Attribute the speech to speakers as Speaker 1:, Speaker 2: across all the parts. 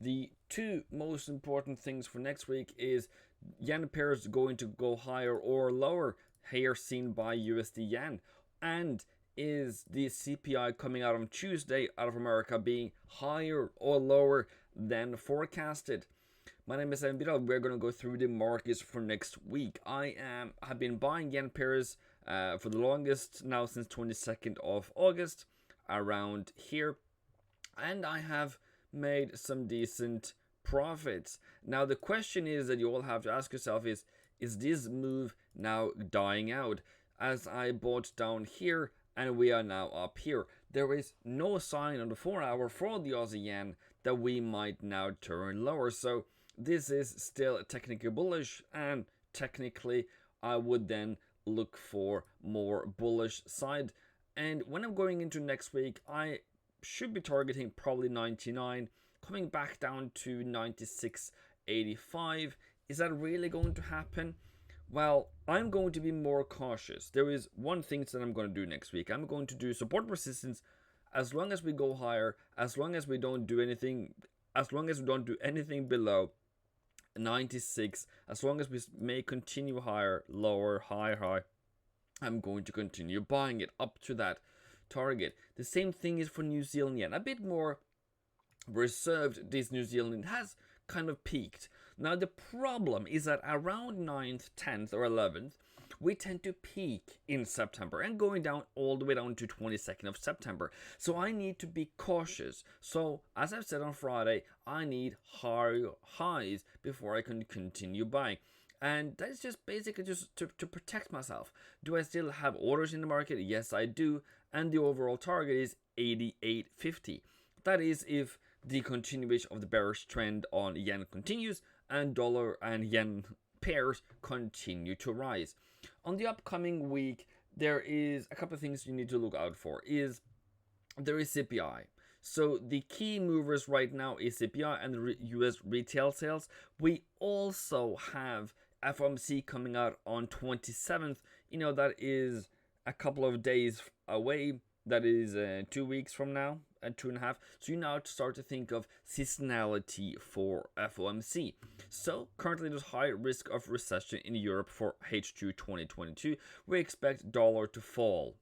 Speaker 1: The two most important things for next week is yen pairs going to go higher or lower, here seen by USD yen, and is the CPI coming out on Tuesday out of America being higher or lower than forecasted. My name is Eivindfx. We're going to go through the markets for next week. Have been buying yen pairs for the longest now, since 22nd of August, around here, and I have made some decent profits. Now the question is that you all have to ask yourself is this move now dying out? As I bought down here and we are now up here, there is no sign on the 4-hour for the Aussie yen that we might now turn lower. So this is still technically bullish, and technically I would then look for more bullish side. And when I'm going into next week, I should be targeting probably 99, coming back down to 96.85. Is that really going to happen? Well, I'm going to be more cautious. There is one thing that I'm going to do next week. I'm going to do support resistance as long as we go higher, as long as we don't do anything, below 96, as long as we may continue higher, lower, high, I'm going to continue buying it up to that target. The same thing is for New Zealand yen. A bit more reserved. This New Zealand has kind of peaked. Now the problem is that around 9th, 10th or 11th, we tend to peak in September and going down all the way down to 22nd of September. So I need to be cautious. So as I've said on Friday, I need higher highs before I can continue buying. And that's just basically just to protect myself. Do I still have orders in the market? Yes, I do. And the overall target is 88.50. That is if the continuation of the bearish trend on yen continues and dollar and yen pairs continue to rise. On the upcoming week, there is a couple of things you need to look out for. There is CPI. So the key movers right now is CPI and the US retail sales. We also have Fomc coming out on 27th. That is a couple of days away. That is 2 weeks from now, and 2.5. So you now start to think of seasonality for FOMC. So currently there's high risk of recession in Europe for H2 2022. We expect dollar to fall.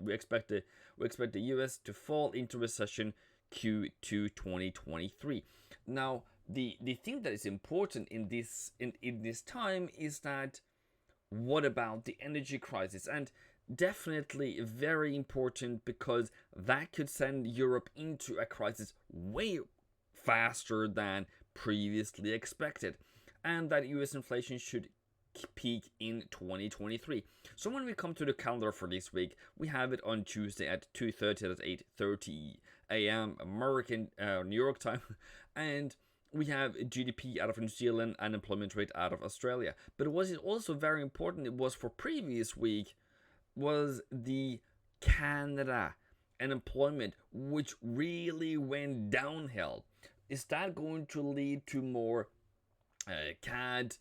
Speaker 1: We expect the US to fall into recession Q2 2023. Now the thing that is important in this time is that, what about the energy crisis? And definitely very important, because that could send Europe into a crisis way faster than previously expected, and that US inflation should peak in 2023. So when we come to the calendar for this week, we have it on Tuesday at 2:30, that's 8:30 a.m. American New York time, and we have GDP out of New Zealand and unemployment rate out of Australia. But what is also very important, it was for previous week, was the Canada unemployment, which really went downhill. Is that going to lead to more CAD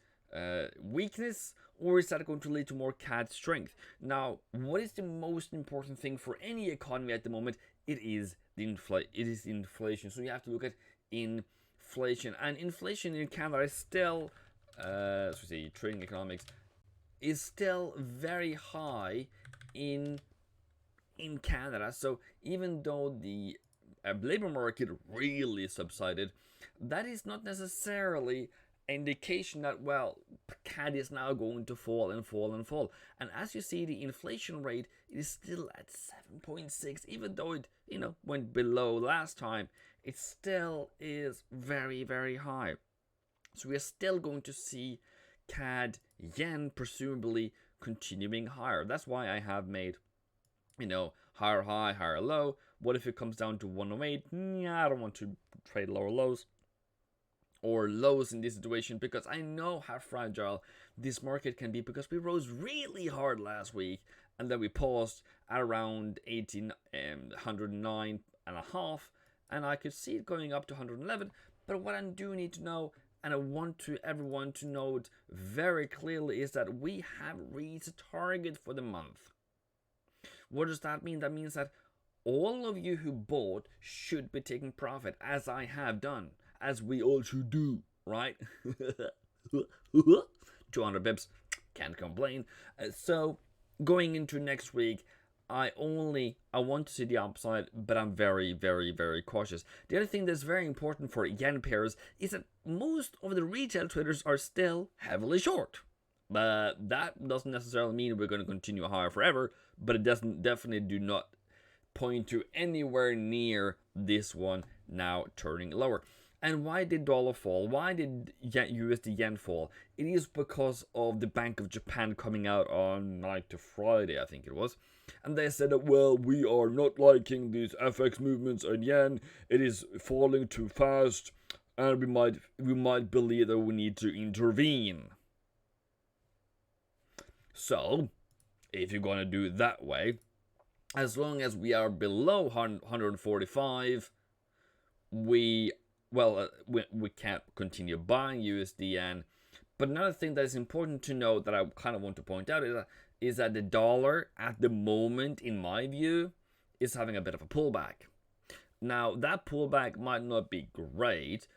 Speaker 1: weakness, or is that going to lead to more CAD strength? Now, what is the most important thing for any economy at the moment? It is inflation. So you have to look at inflation, and inflation in Canada is still, trading economics, is still very high in Canada. So even though the labor market really subsided, that is not necessarily an indication that, well, CAD is now going to fall and fall and fall. And as you see, the inflation rate is still at 7.6, even though it went below last time. It still is very, very high. So we are still going to see CAD yen presumably continuing higher. That's why I have made, higher high, higher low. What if it comes down to 108? I don't want to trade lower lows or lows in this situation, because I know how fragile this market can be, because we rose really hard last week and then we paused at around 109.5, and I could see it going up to 111. But what I do need to know, and I want everyone to know it very clearly, is that we have reached a target for the month. What does that mean? That means that all of you who bought should be taking profit, as I have done. as we all should do, right? 200 bips, can't complain. So going into next week, I want to see the upside, but I'm very, very, very cautious. The other thing that's very important for yen pairs is that most of the retail traders are still heavily short. But that doesn't necessarily mean we're going to continue higher forever, but it doesn't definitely do not point to anywhere near this one now turning lower. And why did dollar fall? Why did USD yen fall? It is because of the Bank of Japan coming out on like to Friday, I think it was. And they said that, well, we are not liking these FX movements in yen. It is falling too fast, and we might believe that we need to intervene. So, if you're gonna do it that way, as long as we are below 145, we can't continue buying USD yen. But another thing that is important to note that I kind of want to point out is that the dollar at the moment, in my view, is having a bit of a pullback. Now, that pullback might not be great,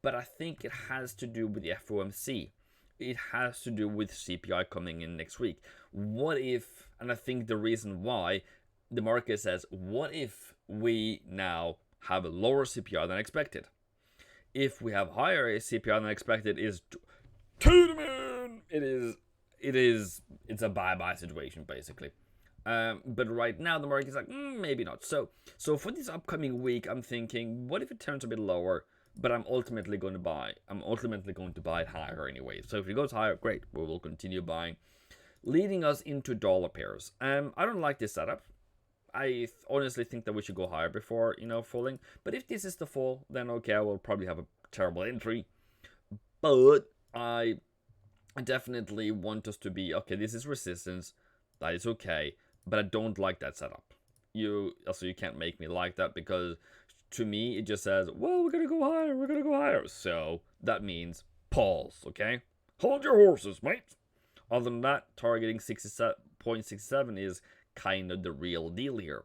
Speaker 1: but I think it has to do with the FOMC. It has to do with CPI coming in next week. What if, and I think the reason why the market says, what if we now have a lower CPI than expected? If we have higher CPI than expected, is to the moon. It's a bye-bye situation, basically. But right now, the market's like, maybe not. So for this upcoming week, I'm thinking, what if it turns a bit lower? But I'm ultimately going to buy. I'm ultimately going to buy it higher anyway. So if it goes higher, great. We will continue buying. Leading us into dollar pairs. I don't like this setup. I honestly think that we should go higher before, falling. But if this is the fall, then okay, I will probably have a terrible entry. But I definitely want us to be, okay, this is resistance. That is okay. But I don't like that setup. You can't make me like that, because to me, it just says, well, we're going to go higher. So that means pause, okay? Hold your horses, mate. Other than that, targeting 67.67 is kind of the real deal here.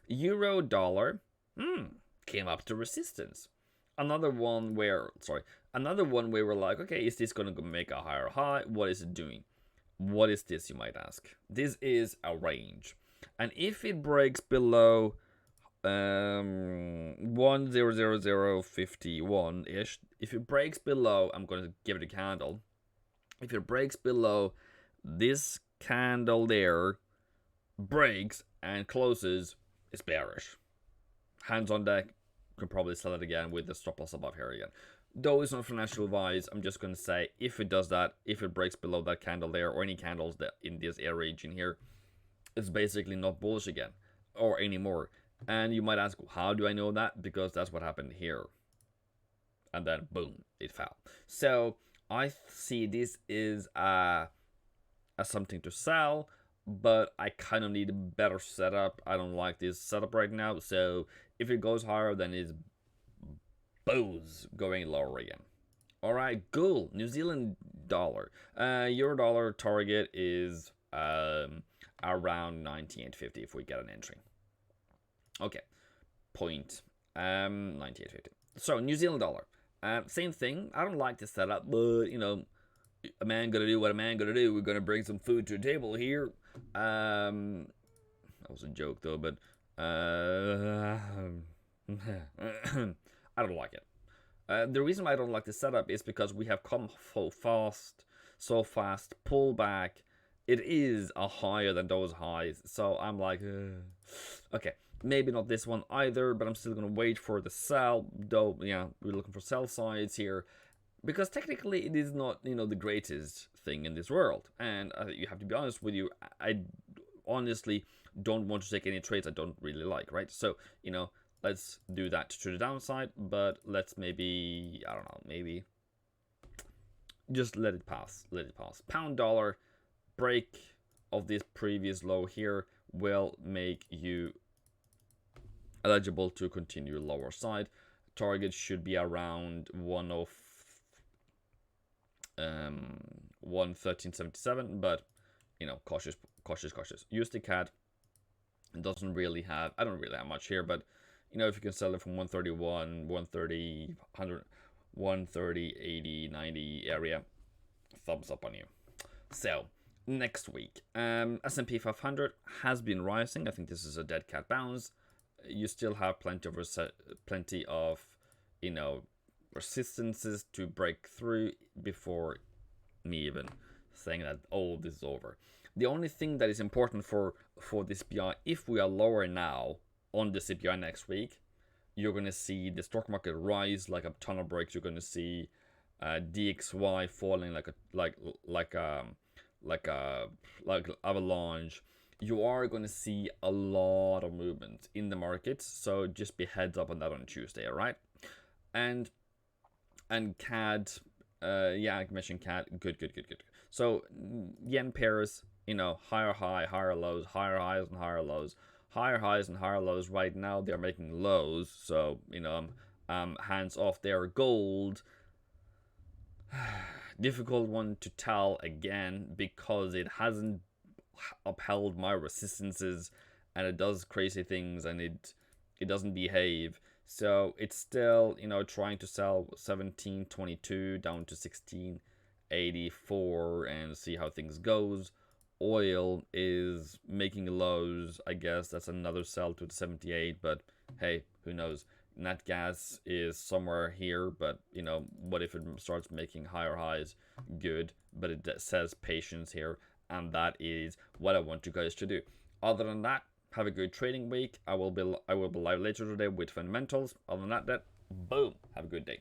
Speaker 1: Euro dollar came up to resistance. Another one where we're like, okay, is this going to make a higher high? What is it doing? What is this, you might ask? This is a range. And if it breaks below 10051 ish, if it breaks below, I'm going to give it a candle. If it breaks below this candle there, breaks and closes, it's bearish. Hands on deck, can probably sell it again with the stop loss above here again. Though it's not financial advice, I'm just going to say, if it does that, if it breaks below that candle there, or any candles that in this area region here, it's basically not bullish again or anymore. And you might ask, how do I know that? Because that's what happened here. And then boom, it fell. So I see this is as something to sell, but I kind of need a better setup. I don't like this setup right now. So if it goes higher, then it's boos going lower again. All right, cool. New Zealand dollar. Euro dollar target is around 98.50 if we get an entry. Okay, point 98.50. So New Zealand dollar. Same thing. I don't like this setup, but a man gonna do what a man gonna do. We're gonna bring some food to the table here. That was a joke though, but I don't like it. The reason why I don't like this setup is because we have come so fast, pull back. It is a higher than those highs, so I'm like, okay, maybe not this one either, but I'm still gonna wait for the sell. Though, yeah, we're looking for sell sides here, because technically it is not, the greatest thing in this world, and you have to be honest with you. I honestly don't want to take any trades I don't really like, right? So, let's do that to the downside, but let's maybe, I don't know, maybe just let it pass. Pound dollar, break of this previous low here will make you eligible to continue lower side. Target should be around 113.77, but cautious. Use the CAD. It doesn't really have, I don't really have much here, but if you can sell it from 131, 130, 100, 130, 80, 90 area. Thumbs up on you. So next week, S&P 500 has been rising. I think this is a dead cat bounce. You still have plenty of resistances to break through before me even saying that, oh, this is over. The only thing that is important for the CPI, if we are lower now on the CPI next week, you're going to see the stock market rise like a ton of breaks. You're going to see DXY falling like avalanche. You are going to see a lot of movement in the markets, so just be heads up on that on Tuesday, all right? And CAD, yeah, I mentioned CAD. Good. So yen pairs, higher high, higher lows, higher highs and higher lows, higher highs and higher lows. Right now they're making lows, so hands off their gold. Difficult one to tell again because it hasn't upheld my resistances, and it does crazy things, and it doesn't behave. So it's still trying to sell 1722 down to 1684 and see how things goes. Oil is making lows. I guess that's another sell to the 78, but hey, who knows? Nat gas is somewhere here, but what if it starts making higher highs? Good, but it says patience here, and that is what I want you guys to do. Other than that, have a good trading week. I will be live later today with fundamentals. Other than that, boom, have a good day.